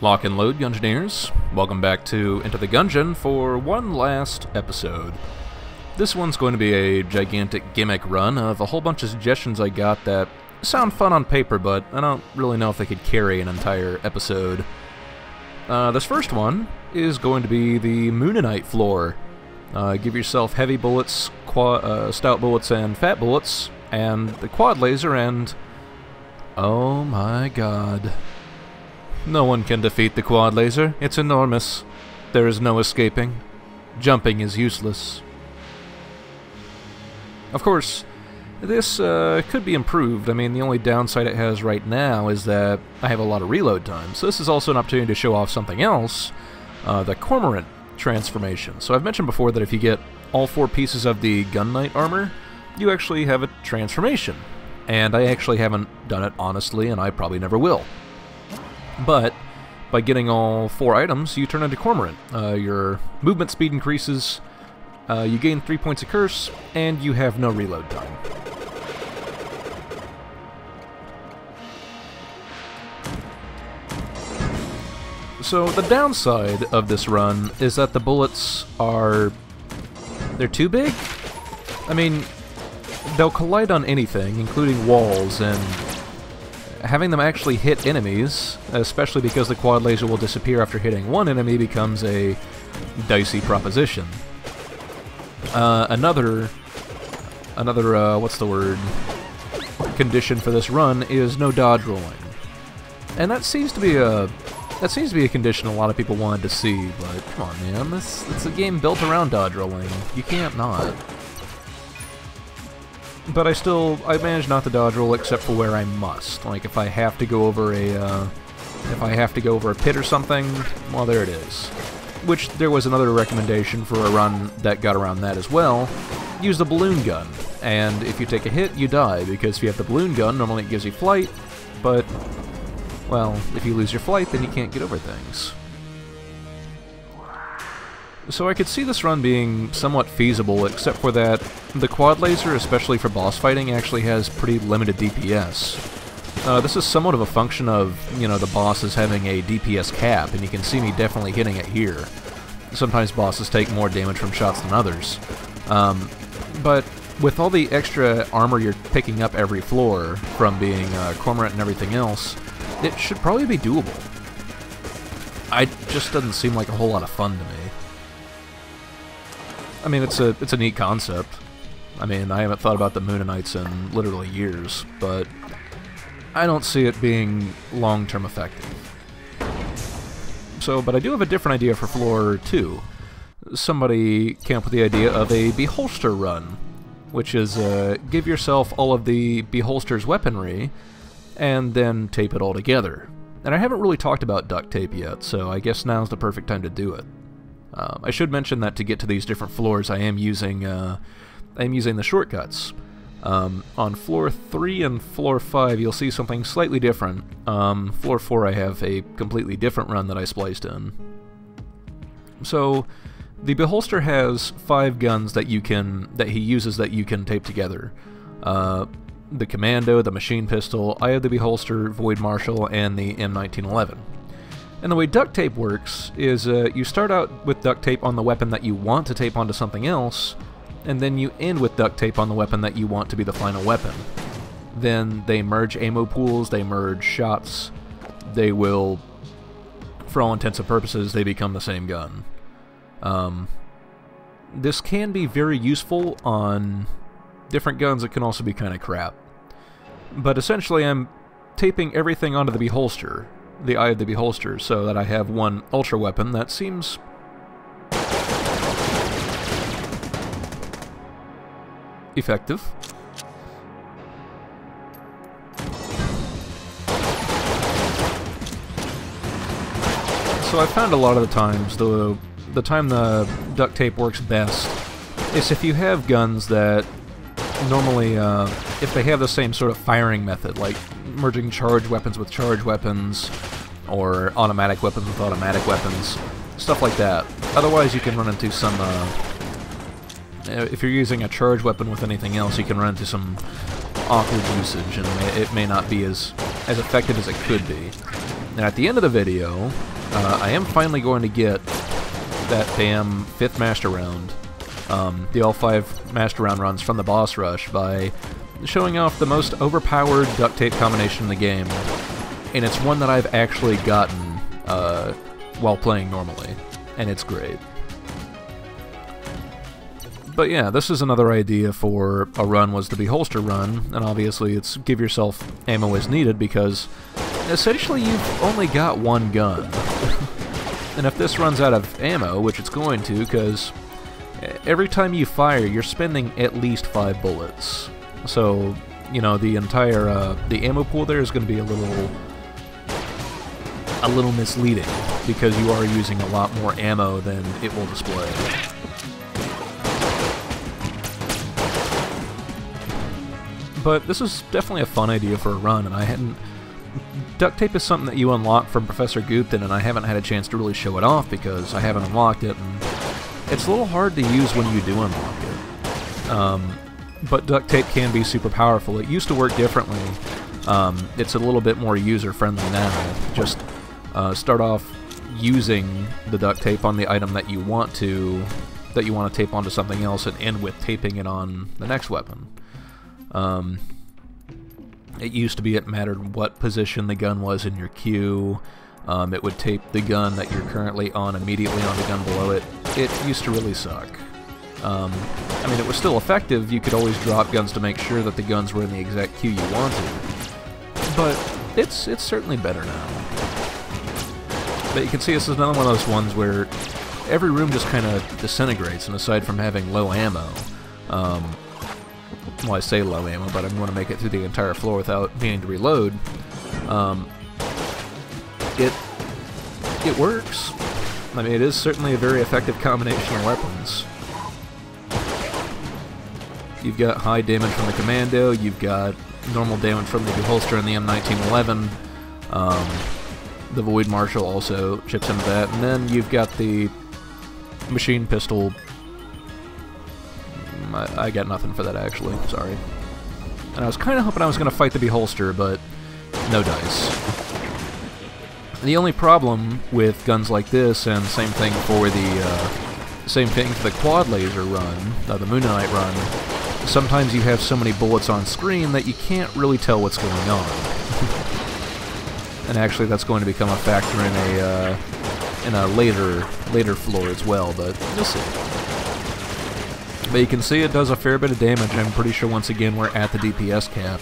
Lock and load, Gungeoneers. Welcome back to Into the Gungeon for one last episode. This one's going to be a gigantic gimmick run of a whole bunch of suggestions I got that sound fun on paper, but I don't really know if they could carry an entire episode. This first one is going to be the Mooninite floor. Give yourself heavy bullets, stout bullets, and fat bullets, and the quad laser, and... oh my god. No one can defeat the quad laser. It's enormous. There is no escaping. Jumping is useless. Of course, this could be improved. I mean, the only downside it has right now is that I have a lot of reload time. So this is also an opportunity to show off something else, the Cormorant transformation. So I've mentioned before that if you get all 4 pieces of the Gun Knight armor, you actually have a transformation. And I actually haven't done it honestly, and I probably never will. But by getting all 4 items, you turn into Cormorant. Your movement speed increases, you gain 3 points of curse, and you have no reload time. So the downside of this run is that the bullets are... they're too big? I mean, they'll collide on anything, including walls, and having them actually hit enemies, especially because the quad laser will disappear after hitting one enemy, becomes a dicey proposition. Another what's the word, condition for this run is no dodge rolling. And that seems to be a condition a lot of people wanted to see, but come on, man, it's a game built around dodge rolling. You can't not. But I manage not to dodge roll except for where I must. Like if I have to go over a pit or something, well, there it is. Which there was another recommendation for a run that got around that as well. Use the balloon gun, and if you take a hit, you die, because if you have the balloon gun, normally it gives you flight, but, well, if you lose your flight, then you can't get over things. So I could see this run being somewhat feasible, except for that the quad laser, especially for boss fighting, actually has pretty limited DPS. This is somewhat of a function of, you know, the bosses having a DPS cap, and you can see me definitely hitting it here. Sometimes bosses take more damage from shots than others. But with all the extra armor you're picking up every floor, from being Cormorant and everything else, it should probably be doable. It just doesn't seem like a whole lot of fun to me. I mean, it's a neat concept. I mean, I haven't thought about the Mooninites in literally years, but I don't see it being long-term effective. So, but I do have a different idea for floor 2. Somebody came up with the idea of a Beholster Run, which is give yourself all of the Beholster's weaponry, and then tape it all together. And I haven't really talked about duct tape yet, so I guess now's the perfect time to do it. I should mention that to get to these different floors, I am using the shortcuts. On floor 3 and floor 5, you'll see something slightly different. Floor 4, I have a completely different run that I spliced in. So, the Beholster has 5 guns that he uses that you can tape together. The Commando, the Machine Pistol, I have the Beholster, Void Marshal, and the M1911. And the way duct tape works is you start out with duct tape on the weapon that you want to tape onto something else, and then you end with duct tape on the weapon that you want to be the final weapon. Then they merge ammo pools, they merge shots, they will, for all intents and purposes, they become the same gun. This can be very useful on different guns, it can also be kind of crap. But essentially I'm taping everything onto the Beholster, the eye of the Beholster, so that I have one ultra weapon that seems effective. So I found a lot of the times the time the duct tape works best is if you have guns that normally, if they have the same sort of firing method, like merging charged weapons with charged weapons, or automatic weapons with automatic weapons, stuff like that. Otherwise you can run into some, if you're using a charged weapon with anything else, you can run into some awkward usage, and it may not be as effective as it could be. And at the end of the video, I am finally going to get that damn 5th Master Round, the all 5 Master Round runs from the boss rush, by showing off the most overpowered duct tape combination in the game. And it's one that I've actually gotten while playing normally, and it's great. But yeah, this is another idea for a run, was the Beholster Run, and obviously it's give yourself ammo as needed, because essentially you've only got one gun. And if this runs out of ammo, which it's going to, because every time you fire, you're spending at least 5 bullets. So, you know, the entire, the ammo pool there is going to be a little misleading, because you are using a lot more ammo than it will display. But this is definitely a fun idea for a run, and I hadn't... Duct tape is something that you unlock from Professor Gupton, and I haven't had a chance to really show it off because I haven't unlocked it, and it's a little hard to use when you do unlock it. But duct tape can be super powerful. It used to work differently. It's a little bit more user-friendly now. Just start off using the duct tape on the item that you want to tape onto something else, and end with taping it on the next weapon. It used to be it mattered what position the gun was in your queue. It would tape the gun that you're currently on immediately on the gun below it. It used to really suck. I mean, it was still effective. You could always drop guns to make sure that the guns were in the exact queue you wanted. But it's certainly better now. But you can see this is another one of those ones where every room just kind of disintegrates, and aside from having low ammo, well, I say low ammo, but I'm going to make it through the entire floor without needing to reload. It works. I mean, it is certainly a very effective combination of weapons. You've got high damage from the Commando, you've got normal damage from the Beholster and the M1911. The Void Marshal also chips into that, and then you've got the machine pistol. I got nothing for that, actually. Sorry. And I was kind of hoping I was going to fight the Beholster, but no dice. The only problem with guns like this, and same thing for the quad laser run, the Mooninite Run, sometimes you have so many bullets on screen that you can't really tell what's going on. And actually, that's going to become a factor in a later floor as well, but you'll see. But you can see it does a fair bit of damage. I'm pretty sure, once again, we're at the DPS cap.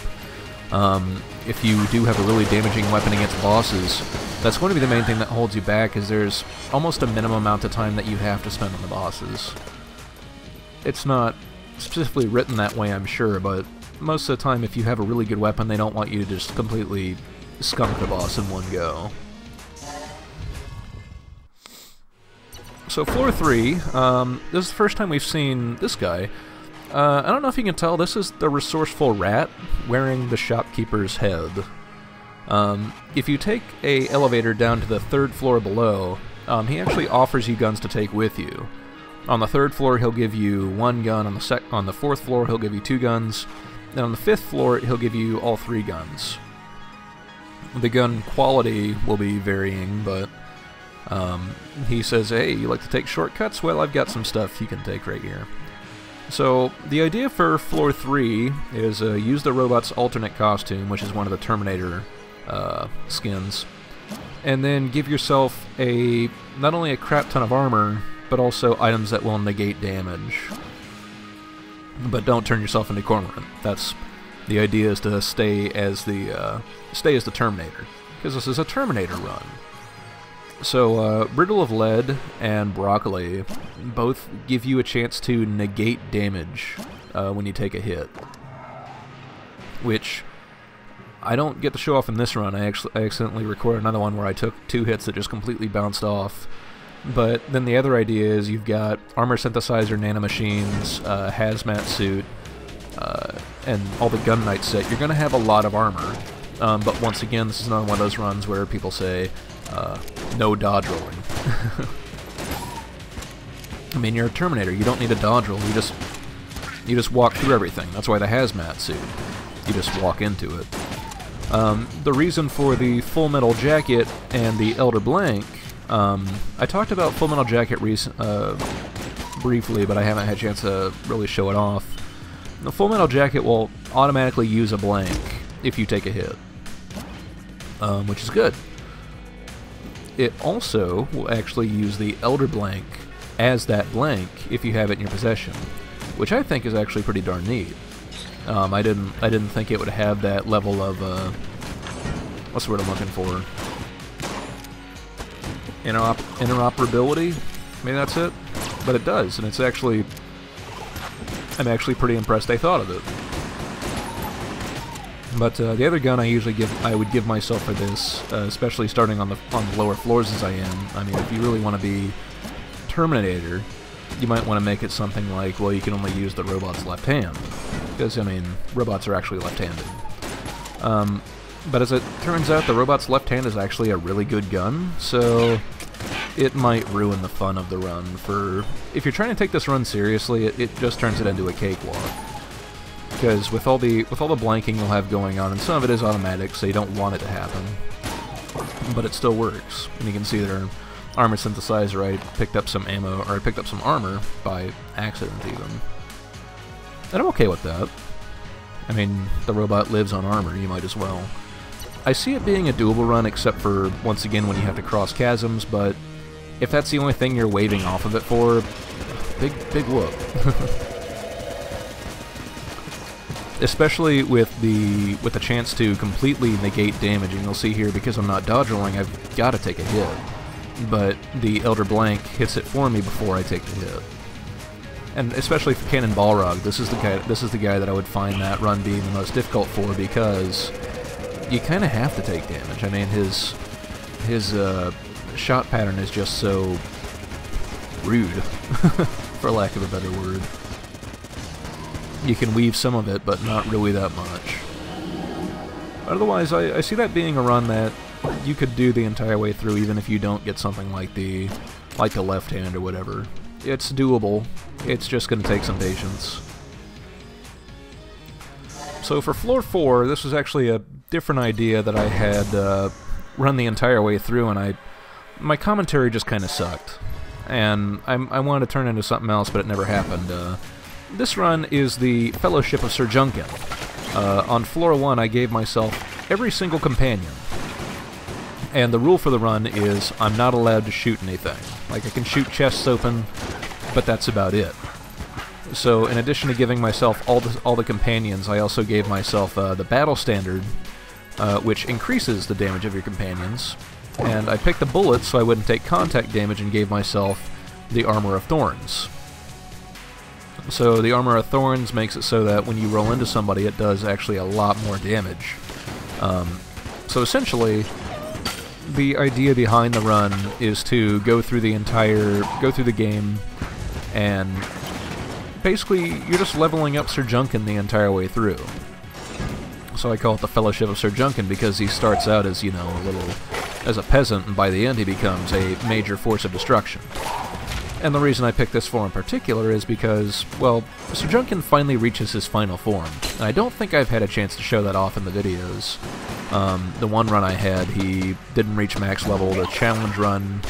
If you do have a really damaging weapon against bosses, that's going to be the main thing that holds you back, is there's almost a minimum amount of time that you have to spend on the bosses. It's not specifically written that way, I'm sure, but most of the time, if you have a really good weapon, they don't want you to just completely skunk the boss in one go. So floor 3, this is the first time we've seen this guy. I don't know if you can tell, this is the resourceful rat wearing the shopkeeper's head. If you take a elevator down to the 3rd floor below, he actually offers you guns to take with you. On the 3rd floor, he'll give you 1 gun. On the 4th floor, he'll give you 2 guns. And on the 5th floor, he'll give you all 3 guns. The gun quality will be varying, but he says, hey, you like to take shortcuts? Well, I've got some stuff you can take right here. So the idea for floor 3 is use the robot's alternate costume, which is one of the Terminator skins, and then give yourself not only a crap ton of armor, but also items that will negate damage. But don't turn yourself into Cormorant. That's the idea, is to stay as the Terminator, because this is a Terminator run. So Brittle of Lead and Broccoli both give you a chance to negate damage when you take a hit, which I don't get to show off in this run. I accidentally recorded another one where I took 2 hits that just completely bounced off. But then the other idea is you've got armor synthesizer, nanomachines, hazmat suit, and all the gun knight set. You're going to have a lot of armor. But once again, this is another one of those runs where people say, no dodge rolling. I mean, you're a Terminator. You don't need a dodge roll. You just walk through everything. That's why the hazmat suit. You just walk into it. The reason for the Full Metal Jacket and the Elder Blank, I talked about Full Metal Jacket briefly, but I haven't had a chance to really show it off. The Full Metal Jacket will automatically use a blank if you take a hit, which is good. It also will actually use the Elder Blank as that blank if you have it in your possession, which I think is actually pretty darn neat. I didn't think it would have that level of what's the word I'm looking for? Interoperability? Maybe that's it. But it does, and it's actually I'm actually pretty impressed they thought of it. But the other gun I would give myself for this, especially starting on the lower floors as I am. I mean, if you really want to be Terminator, you might want to make it something like, well, you can only use the robot's left hand, because I mean, robots are actually left-handed. But as it turns out, the robot's left hand is actually a really good gun, so it might ruin the fun of the run. If you're trying to take this run seriously, it just turns it into a cakewalk. Because with all the blanking you'll have going on, and some of it is automatic, so you don't want it to happen, but it still works. And you can see their armor synthesizer. I picked up some ammo, or I picked up some armor by accident even, and I'm okay with that. I mean, the robot lives on armor, you might as well. I see it being a doable run, except for once again when you have to cross chasms. But if that's the only thing you're waving off of it for, big whoop. Especially with the chance to completely negate damage, and you'll see here, because I'm not dodge rolling, I've got to take a hit. But the Elder Blank hits it for me before I take the hit. And especially for Cannon Balrog, this is the guy that I would find that run being the most difficult for, because you kind of have to take damage. I mean, his shot pattern is just so rude, for lack of a better word. You can weave some of it, but not really that much. Otherwise, I see that being a run that you could do the entire way through, even if you don't get something like the left hand or whatever. It's doable. It's just going to take some patience. So for floor 4, this was actually a different idea that I had run the entire way through, and my commentary just kind of sucked. And I wanted to turn into something else, but it never happened. This run is the Fellowship of Sir Junkan. On floor 1, I gave myself every single companion. And the rule for the run is I'm not allowed to shoot anything. Like, I can shoot chests open, but that's about it. So, in addition to giving myself all the companions, I also gave myself the Battle Standard, which increases the damage of your companions. And I picked the bullets so I wouldn't take contact damage, and gave myself the Armor of Thorns. So the Armor of Thorns makes it so that when you roll into somebody, it does actually a lot more damage. So essentially, the idea behind the run is to go through the game, and basically you're just leveling up Sir Junkan the entire way through. So I call it the Fellowship of Sir Junkan, because he starts out as, you know, as a peasant, and by the end he becomes a major force of destruction. And the reason I picked this form in particular is because, well, Sir Junkan finally reaches his final form. And I don't think I've had a chance to show that off in the videos. The one run I had, he didn't reach max level. The challenge run,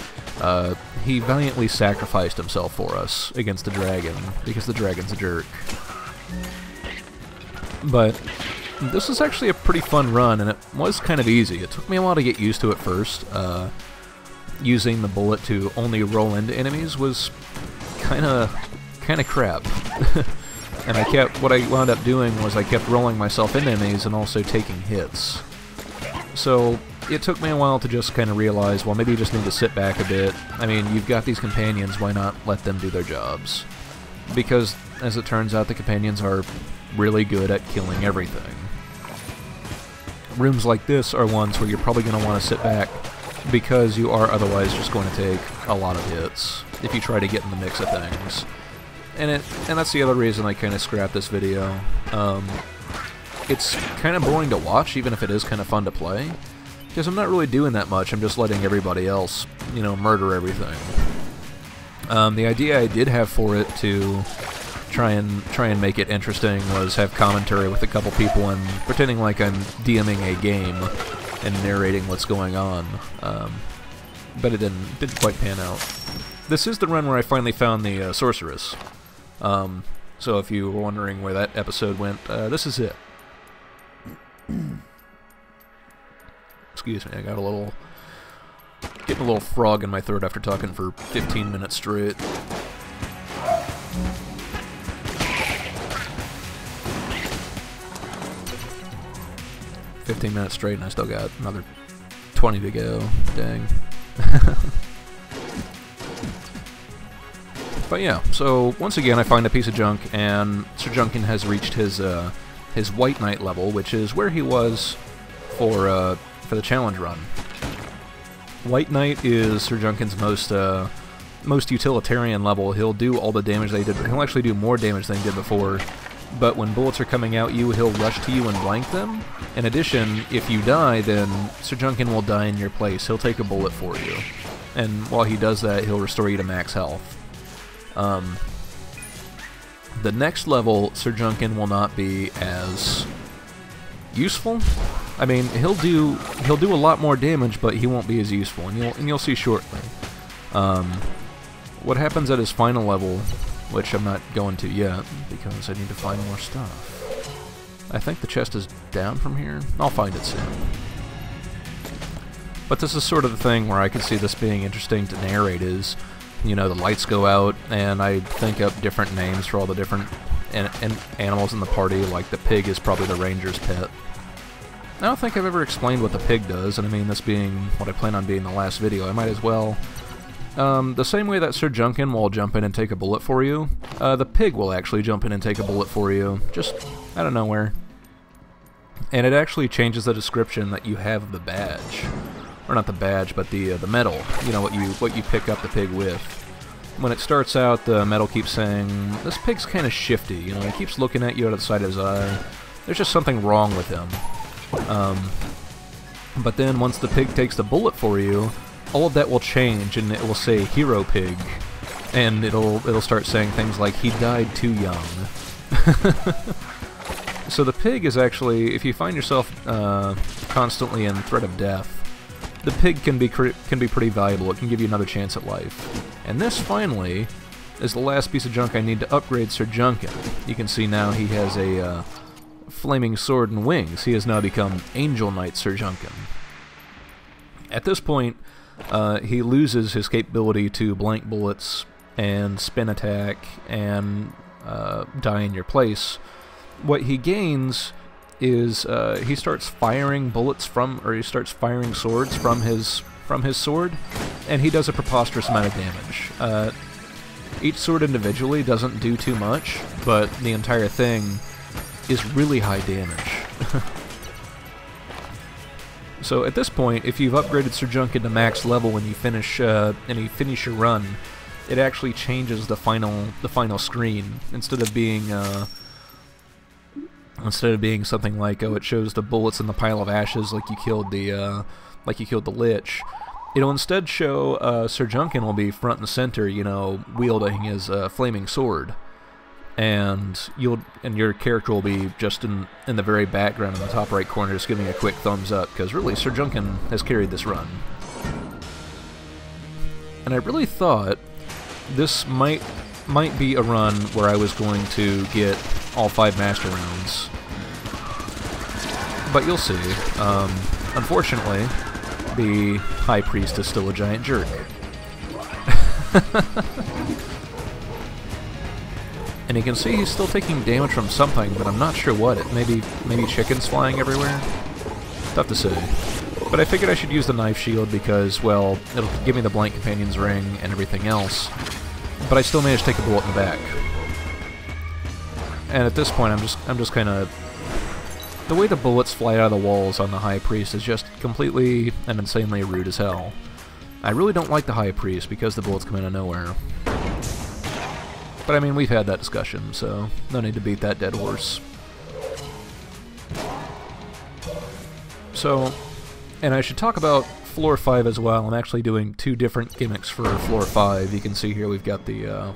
he valiantly sacrificed himself for us against the dragon, because the dragon's a jerk. But this is actually a pretty fun run, and it was kind of easy. It took me a while to get used to it first. Using the bullet to only roll into enemies was kind of crap. And what I wound up doing was I kept rolling myself into enemies and also taking hits. So it took me a while to just kind of realize, well, maybe you just need to sit back a bit. I mean, you've got these companions, why not let them do their jobs? Because, as it turns out, the companions are really good at killing everything. Rooms like this are ones where you're probably going to want to sit back, because you are otherwise just going to take a lot of hits if you try to get in the mix of things. And that's the other reason I kind of scrapped this video. It's kind of boring to watch, even if it is kind of fun to play, because I'm not really doing that much. I'm just letting everybody else, you know, murder everything. The idea I did have for it to try and make it interesting was have commentary with a couple people and pretending like I'm DMing a game and narrating what's going on. But it didn't quite pan out. This is the run where I finally found the sorceress. So if you were wondering where that episode went, this is it. Excuse me, I got getting a little frog in my throat after talking for 15 minutes straight. "15 minutes straight, and I still got another 20 to go. Dang." But yeah, so once again I find a piece of junk, and Sir Junkan has reached his White Knight level, which is where he was for the challenge run. White Knight is Sir Junkan's most utilitarian level. He'll do all the damage they did, but he'll actually do more damage than he did before. But when bullets are coming at you, he'll rush to you and blank them. In addition, if you die, then Sir Junkan will die in your place. He'll take a bullet for you. And while he does that, he'll restore you to max health. The next level, Sir Junkan will not be as useful. I mean, he'll do a lot more damage, but he won't be as useful, and you'll see shortly. What happens at his final level, which I'm not going to yet because I need to find more stuff. I think the chest is down from here. I'll find it soon. But this is sort of the thing where I could see this being interesting to narrate is, you know, the lights go out, and I think up different names for all the different animals in the party, like the pig is probably the ranger's pet. I don't think I've ever explained what the pig does, and I mean, this being what I plan on being the last video, I might as well. The same way that Sir Junkan will jump in and take a bullet for you, the pig will actually jump in and take a bullet for you, just out of nowhere. And it actually changes the description that you have of the badge. Or not the badge, but the medal, you know, what you pick up the pig with. When it starts out, the medal keeps saying, "This pig's kind of shifty, you know, he keeps looking at you out of the side of his eye. There's just something wrong with him." But then once the pig takes the bullet for you, all of that will change, and it will say "Hero Pig," and it'll start saying things like "He died too young." So the pig is actually, if you find yourself constantly in threat of death, the pig can be pretty valuable. It can give you another chance at life. And this, finally, is the last piece of junk I need to upgrade Sir Junkan. You can see now he has a flaming sword and wings. He has now become Angel Knight Sir Junkan. At this point, he loses his capability to blank bullets and spin attack and die in your place. What he gains is he starts firing bullets he starts firing swords from his sword, and he does a preposterous amount of damage. Each sword individually doesn't do too much, but the entire thing is really high damage. So at this point, if you've upgraded Sir Junkan to max level when you finish your run, it actually changes the final screen. Instead of being something like, oh, it shows the bullets in the pile of ashes like you killed the Lich, it'll instead show Sir Junkan will be front and center, you know, wielding his flaming sword, and your character will be just in the very background in the top right corner, just giving a quick thumbs up, because really Sir Junkan has carried this run. And I really thought this might be a run where I was going to get all 5 master rounds, but you'll see. Unfortunately, the High Priest is still a giant jerk. And you can see he's still taking damage from something, but I'm not sure what. Maybe chickens flying everywhere? Tough to say. But I figured I should use the knife shield because, well, it'll give me the blank companion's ring and everything else. But I still managed to take a bullet in the back. And at this point, I'm just kind of... The way the bullets fly out of the walls on the High Priest is just completely and insanely rude as hell. I really don't like the High Priest because the bullets come out of nowhere. But I mean, we've had that discussion, so no need to beat that dead horse. So, and I should talk about Floor 5 as well. I'm actually doing 2 different gimmicks for Floor 5. You can see here we've got the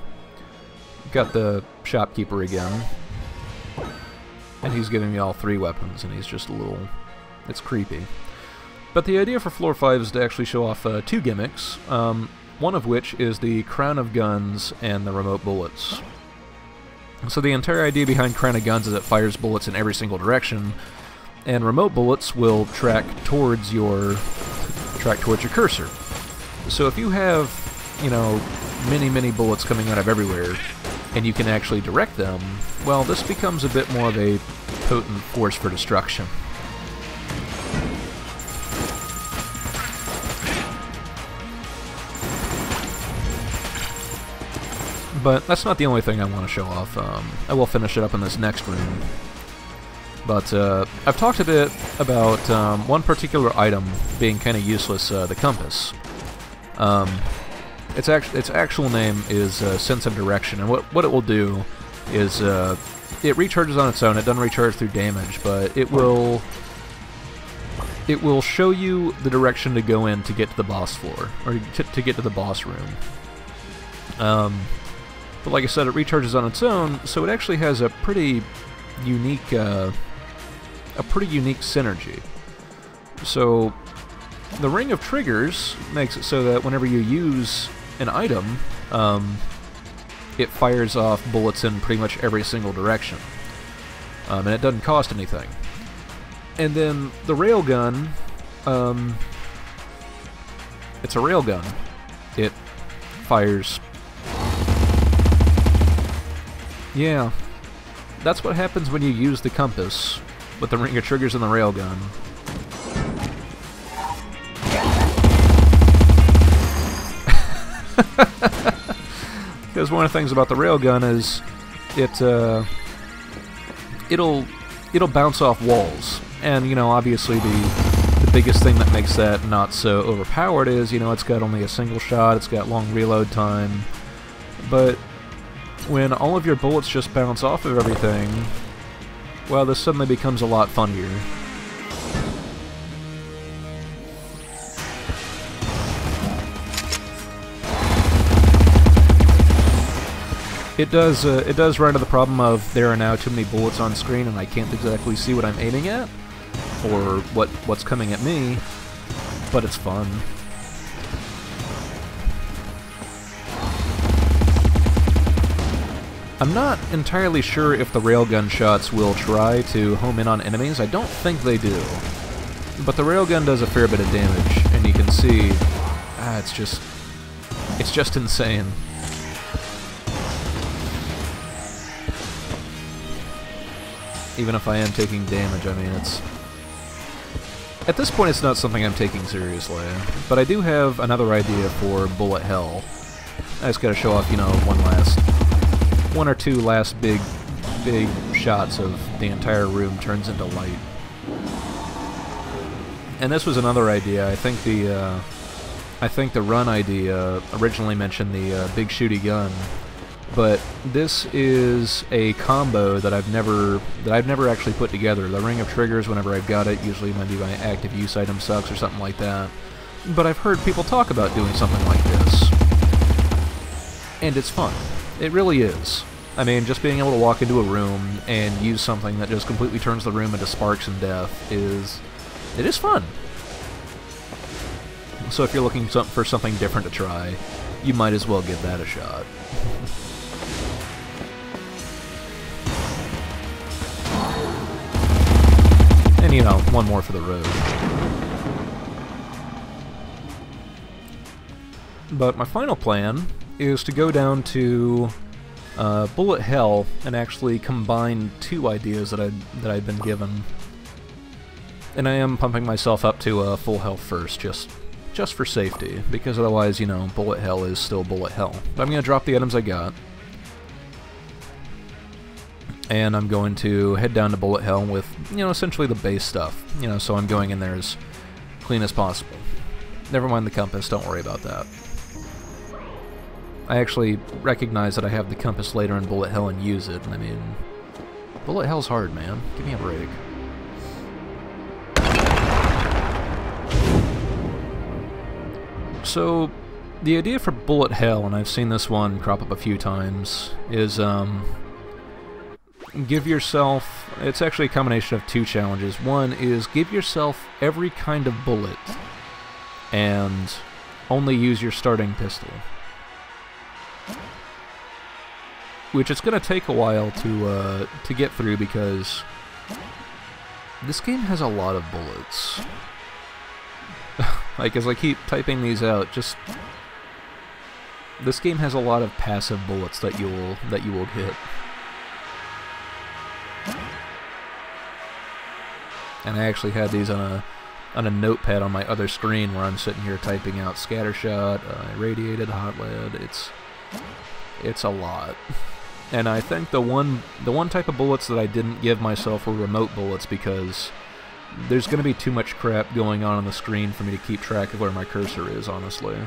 got the shopkeeper again, and he's giving me all 3 weapons, and he's just a little... it's creepy. But the idea for Floor 5 is to actually show off 2 gimmicks, one of which is the Crown of Guns and the Remote Bullets. So the entire idea behind Crown of Guns is it fires bullets in every single direction, and Remote Bullets will track towards your cursor. So if you have, you know, many bullets coming out of everywhere, and you can actually direct them, well, this becomes a bit more of a potent force for destruction. But that's not the only thing I want to show off. I will finish it up in this next room. But I've talked a bit about one particular item being kind of useless, the compass. Its actual name is Sense of Direction, and what it will do is it recharges on its own. It doesn't recharge through damage, but it will show you the direction to go in to get to the boss floor, or to get to the boss room. But like I said, it recharges on its own, so it actually has a pretty unique synergy. So the ring of triggers makes it so that whenever you use an item, it fires off bullets in pretty much every single direction, and it doesn't cost anything. And then the railgun, it's a railgun. It fires... yeah, that's what happens when you use the compass with the ring of triggers and the railgun. Because one of the things about the railgun is it'll bounce off walls, and you know, obviously the biggest thing that makes that not so overpowered is, you know, it's got only a single shot, it's got long reload time, but when all of your bullets just bounce off of everything, well, this suddenly becomes a lot funnier. It does run into the problem of there are now too many bullets on screen and I can't exactly see what I'm aiming at, or what's coming at me, but it's fun. I'm not entirely sure if the railgun shots will try to home in on enemies. I don't think they do. But the railgun does a fair bit of damage, and you can see, it's just insane. Even if I am taking damage, I mean, at this point it's not something I'm taking seriously. But I do have another idea for bullet hell. I just gotta show off, you know, one or two last big shots of the entire room turns into light. And this was another idea. I think the run idea originally mentioned the big shooty gun, but this is a combo that I've never actually put together. The ring of triggers, whenever I've got it, usually maybe my active use item sucks or something like that. But I've heard people talk about doing something like this, and it's fun. It really is. I mean, just being able to walk into a room and use something that just completely turns the room into sparks and death is fun. So if you're looking for something different to try, you might as well give that a shot. And, you know, one more for the road. But my final plan is to go down to bullet hell and actually combine 2 ideas that I'd been given. And I am pumping myself up to full health first, just for safety, because otherwise, you know, bullet hell is still bullet hell. But I'm going to drop the items I got, and I'm going to head down to bullet hell with, you know, essentially the base stuff. You know, so I'm going in there as clean as possible. Never mind the compass, don't worry about that. I actually recognize that I have the compass later in bullet hell and use it. I mean, bullet hell's hard, man. Give me a break. So, The idea for bullet hell, and I've seen this one crop up a few times, is give yourself... It's actually a combination of two challenges. One is give yourself every kind of bullet and only use your starting pistol. Which it's going to take a while to get through because this game has a lot of bullets. Like, as I keep typing these out, just... This game has a lot of passive bullets that you will hit. And I actually had these on a notepad on my other screen where I'm sitting here typing out scattershot, irradiated, hot lead. It's a lot. And I think the one type of bullets that I didn't give myself were remote bullets because there's going to be too much crap going on the screen for me to keep track of where my cursor is, honestly.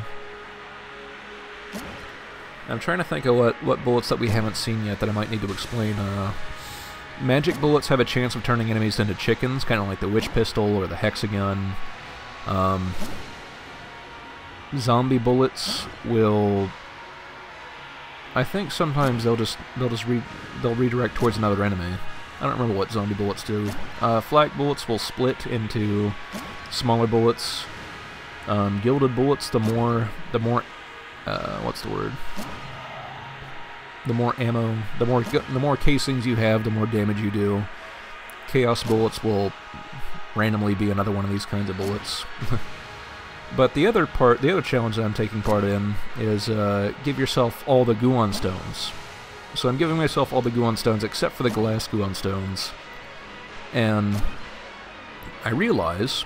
I'm trying to think of what bullets that we haven't seen yet that I might need to explain. Magic bullets have a chance of turning enemies into chickens, kind of like the witch pistol or the hexagon. Zombie bullets will... I think sometimes they'll redirect towards another enemy. I don't remember what zombie bullets do. Flak bullets will split into smaller bullets. Gilded bullets, the more what's the word? The more ammo, the more casings you have, the more damage you do. Chaos bullets will randomly be another one of these kinds of bullets. But the other challenge that I'm taking part in is give yourself all the Guon stones. So I'm giving myself all the Guon stones except for the glass Guon stones. And I realize,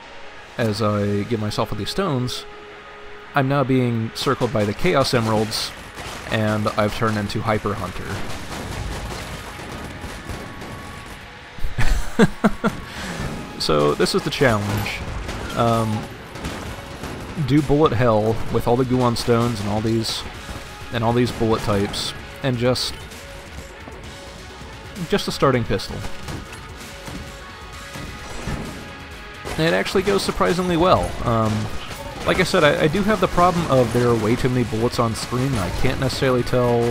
as I give myself all these stones, I'm now being circled by the Chaos Emeralds, and I've turned into Hyper Hunter. So this is the challenge. Do bullet hell with all the Guon stones and all these bullet types, and just a starting pistol. And it actually goes surprisingly well. Like I said, I do have the problem of there are way too many bullets on screen. I can't necessarily tell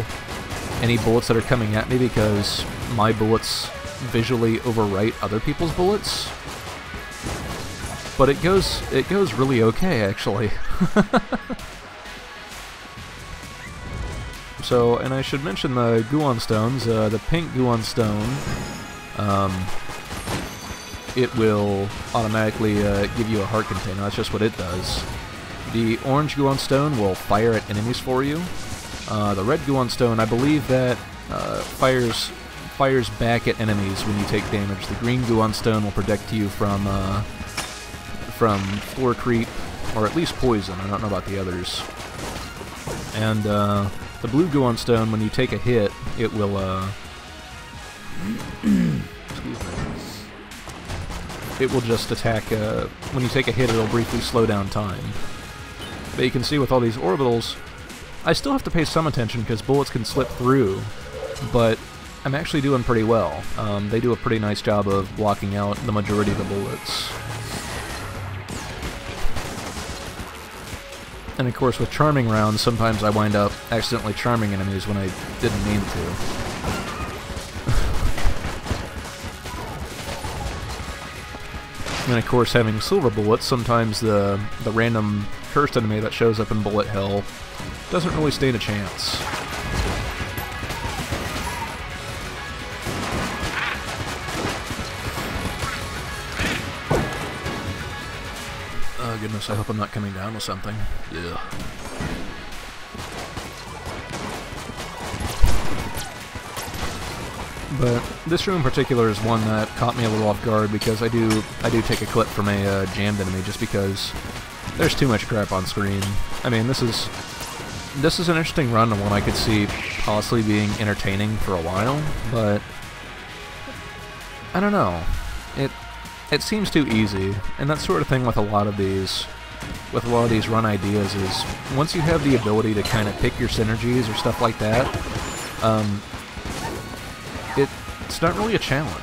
any bullets that are coming at me because my bullets visually overwrite other people's bullets. But it goes really okay, actually. So, and I should mention the Guon stones. The pink Guon stone, it will automatically give you a heart container. That's just what it does. The orange Guon stone will fire at enemies for you. The red Guon stone, I believe that fires back at enemies when you take damage. The green Guon stone will protect you from floor creep, or at least poison. I don't know about the others. And the blue Guon stone, when you take a hit, it will excuse me. It will just attack. When you take a hit, it'll briefly slow down time. But you can see with all these orbitals, I still have to pay some attention because bullets can slip through, but I'm actually doing pretty well. They do a pretty nice job of blocking out the majority of the bullets. And of course, with charming rounds, sometimes I wind up accidentally charming enemies when I didn't mean to. And of course, having silver bullets, sometimes the random cursed enemy that shows up in bullet hell doesn't really stand a chance. Oh goodness, I hope I'm not coming down with something. Yeah. But this room in particular is one that caught me a little off guard because I do take a clip from a jammed enemy just because there's too much crap on screen. I mean, this is an interesting run and one I could see possibly being entertaining for a while, but I don't know. It seems too easy, and that sort of thing with a lot of these run ideas is once you have the ability to kind of pick your synergies or stuff like that, it's not really a challenge.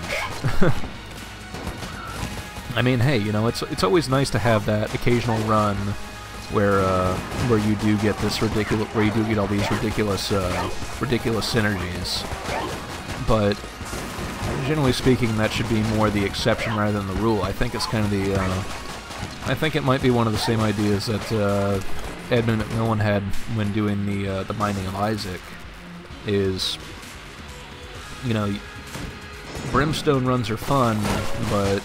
I mean, hey, you know, it's always nice to have that occasional run where you do get this ridiculous, where you do get all these ridiculous synergies. But generally speaking, that should be more the exception rather than the rule. I think it's kind of the, I think it might be one of the same ideas that Edmund McMillan had when doing the Binding of Isaac. Is, you know, brimstone runs are fun, but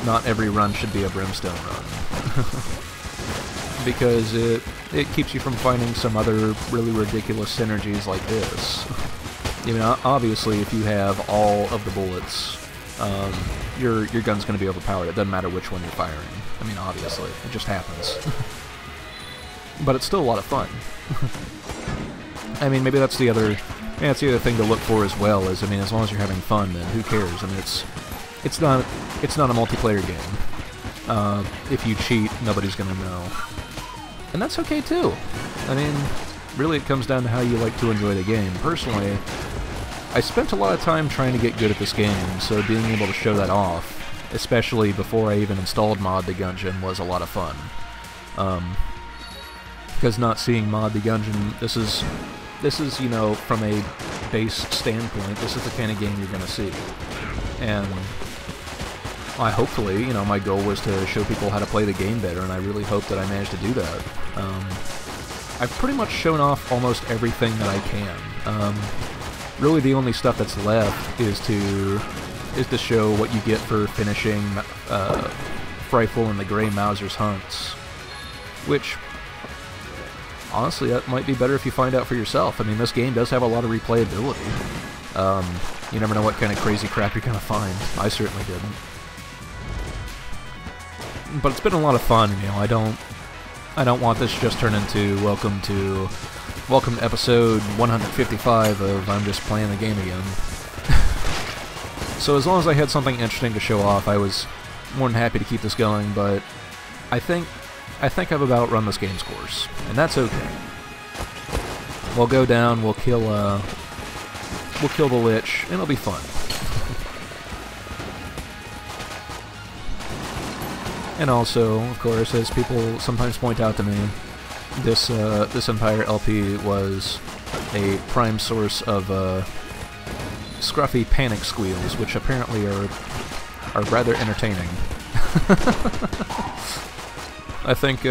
not every run should be a brimstone run. Because it keeps you from finding some other really ridiculous synergies like this. You know, obviously, if you have all of the bullets, your gun's going to be overpowered. It doesn't matter which one you're firing. I mean, obviously, it just happens. But it's still a lot of fun. I mean, maybe that's the other thing to look for as well. Is, I mean, as long as you're having fun, then who cares? I mean, it's not a multiplayer game. If you cheat, nobody's going to know. And that's okay too. I mean, really it comes down to how you like to enjoy the game. Personally, I spent a lot of time trying to get good at this game, so being able to show that off, especially before I even installed Mod the Gungeon, was a lot of fun. Because not seeing Mod the Gungeon, this is, you know, from a base standpoint, this is the kind of game you're going to see. And hopefully, you know, my goal was to show people how to play the game better, and I really hope that I managed to do that. I've pretty much shown off almost everything that I can. Really, the only stuff that's left is to show what you get for finishing Frightful and the Grey Mauser's hunts, which, honestly, that might be better if you find out for yourself. I mean, this game does have a lot of replayability. You never know what kind of crazy crap you're gonna find. I certainly didn't. But it's been a lot of fun, you know. I don't want this to just turn into welcome to episode 155 of I'm just playing the game again. So as long as I had something interesting to show off, I was more than happy to keep this going, but I think I've about run this game's course, and that's okay. We'll go down, we'll kill the Lich, and it'll be fun. And also, of course, as people sometimes point out to me, this entire LP was a prime source of scruffy panic squeals, which apparently are rather entertaining. I think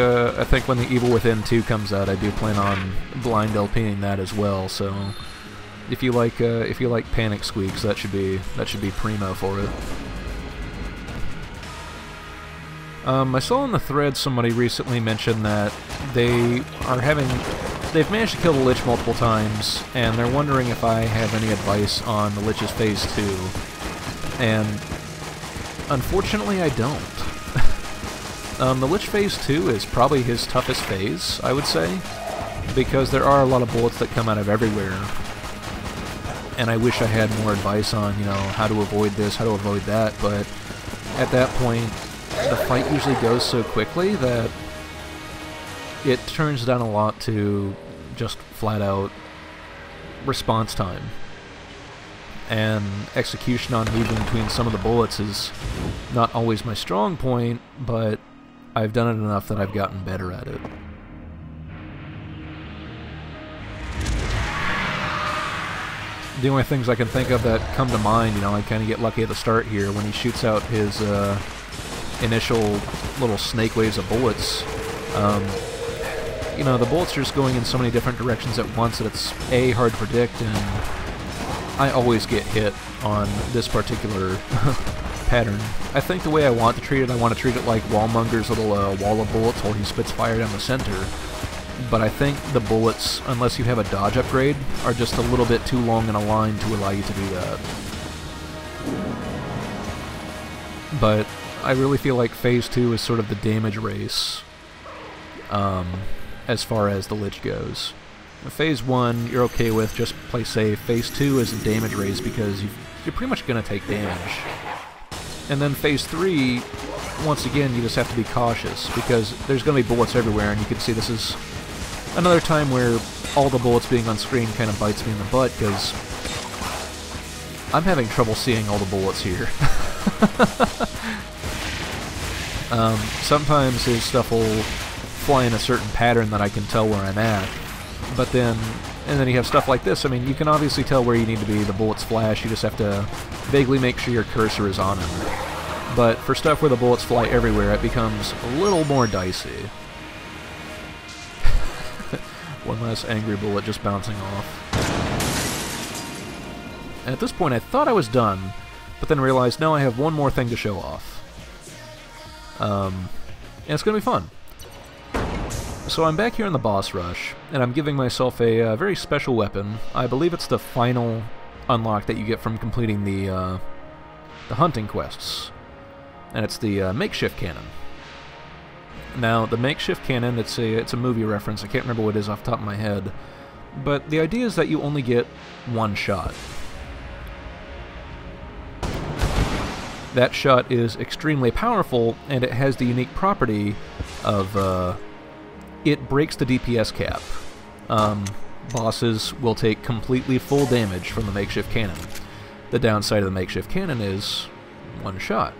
when the Evil Within 2 comes out, I do plan on blind LPing that as well. So if you like panic squeaks, that should be primo for it. I saw in the thread somebody recently mention that they've managed to kill the Lich multiple times, and they're wondering if I have any advice on the Lich's Phase 2. And unfortunately, I don't. The Lich Phase 2 is probably his toughest phase, I would say, because there are a lot of bullets that come out of everywhere. And I wish I had more advice on, you know, how to avoid this, how to avoid that, but at that point, the fight usually goes so quickly that it turns down a lot to just flat-out response time. And execution on moving between some of the bullets is not always my strong point, but I've done it enough that I've gotten better at it. The only things I can think of that come to mind, you know, I kind of get lucky at the start here when he shoots out his initial little snake waves of bullets. You know, the bullets are just going in so many different directions at once that it's A, hard to predict, and I always get hit on this particular pattern. I think the way I want to treat it like Wallmonger's little wall of bullets while he spits fire down the center. But I think the bullets, unless you have a dodge upgrade, are just a little bit too long in a line to allow you to do that. But I really feel like Phase 2 is sort of the damage race, as far as the Lich goes. Phase 1, you're okay with, just play safe. Phase 2 is a damage race because you're pretty much going to take damage. And then Phase 3, once again, you just have to be cautious, because there's going to be bullets everywhere, and you can see this is another time where all the bullets being on screen kind of bites me in the butt, because I'm having trouble seeing all the bullets here. Sometimes his stuff will fly in a certain pattern that I can tell where I'm at. But then, and then you have stuff like this. I mean, you can obviously tell where you need to be. The bullets flash. You just have to vaguely make sure your cursor is on them. But for stuff where the bullets fly everywhere, it becomes a little more dicey. One last angry bullet just bouncing off. And at this point, I thought I was done, but then realized, no, I have one more thing to show off. And it's going to be fun. So I'm back here in the boss rush, and I'm giving myself a very special weapon. I believe it's the final unlock that you get from completing the hunting quests. And it's the Makeshift cannon. Now, the Makeshift cannon, it's a movie reference. I can't remember what it is off the top of my head. But the idea is that you only get one shot. That shot is extremely powerful, and it has the unique property of it breaks the DPS cap. Bosses will take completely full damage from the Makeshift cannon. The downside of the Makeshift cannon is one shot.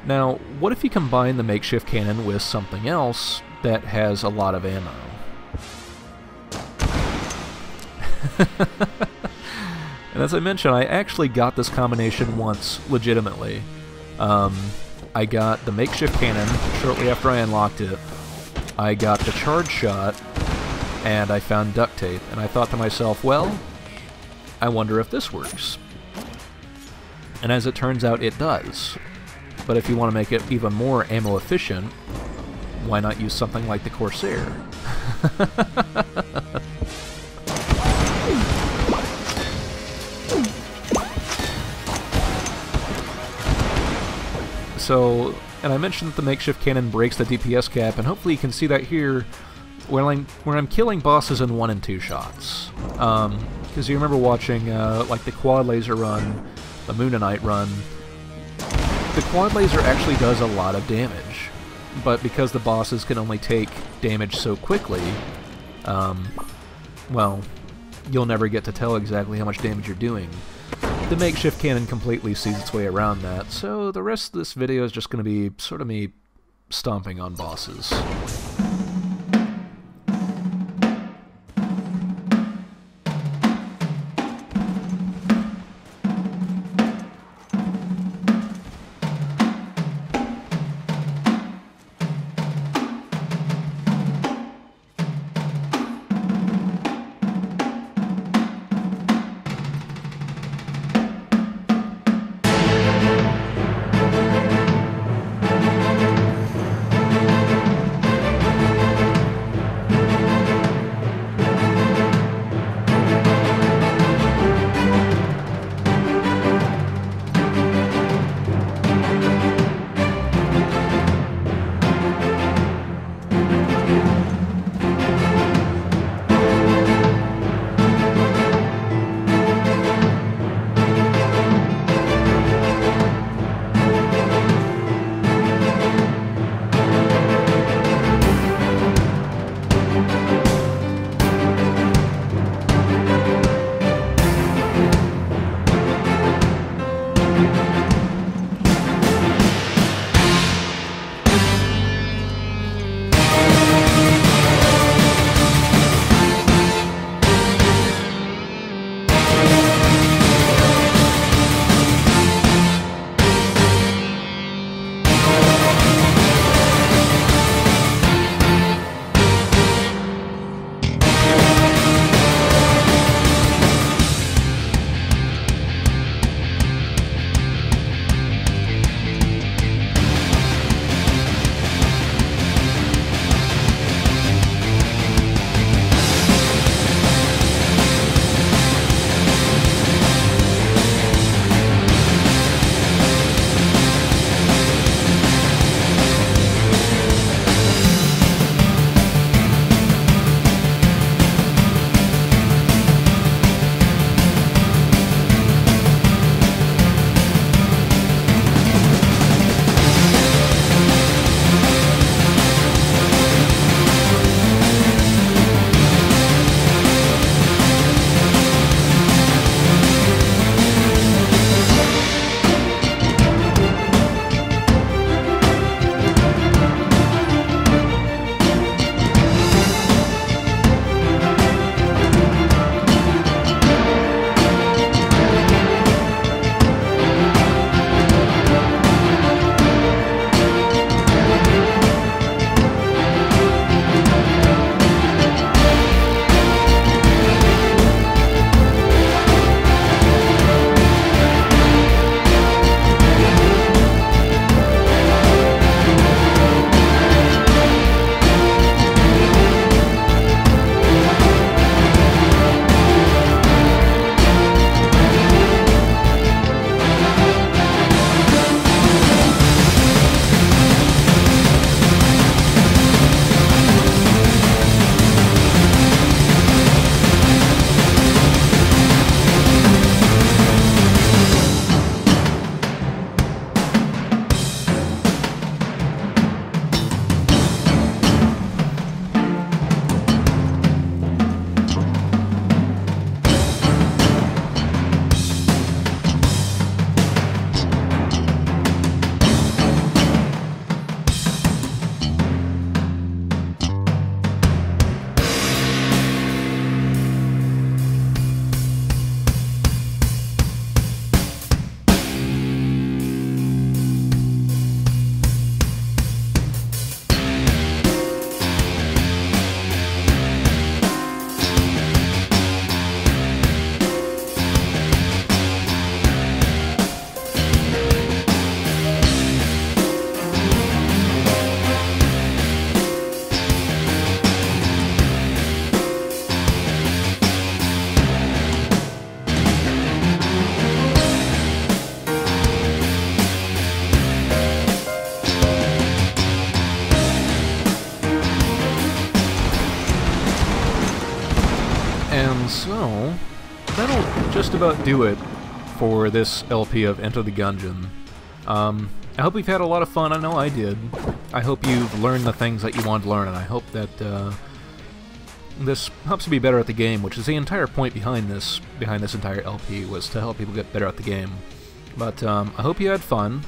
Now, what if you combine the Makeshift cannon with something else that has a lot of ammo? And as I mentioned, I actually got this combination once, legitimately. I got the Makeshift cannon shortly after I unlocked it. I got the charge shot, and I found duct tape, and I thought to myself, well, I wonder if this works. And as it turns out, it does. But if you want to make it even more ammo efficient, why not use something like the Corsair? So, and I mentioned that the Makeshift cannon breaks the DPS cap, and hopefully you can see that here where I'm killing bosses in 1 and 2 shots. Because you remember watching like the Quad Laser Run, the Mooninite Run. The Quad Laser actually does a lot of damage, but because the bosses can only take damage so quickly, well, you'll never get to tell exactly how much damage you're doing. The Makeshift cannon completely sees its way around that, so the rest of this video is just going to be sort of me stomping on bosses. And so, that'll just about do it for this LP of Enter the Gungeon. I hope you've had a lot of fun. I know I did. I hope you've learned the things that you wanted to learn, and I hope that this helps you be better at the game, which is the entire point behind this entire LP, was to help people get better at the game. But I hope you had fun.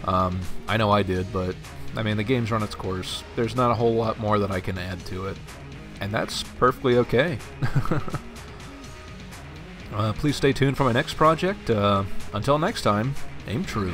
I know I did, but I mean, the game's run its course. There's not a whole lot more that I can add to it, and that's perfectly okay. Please stay tuned for my next project. Until next time, aim true.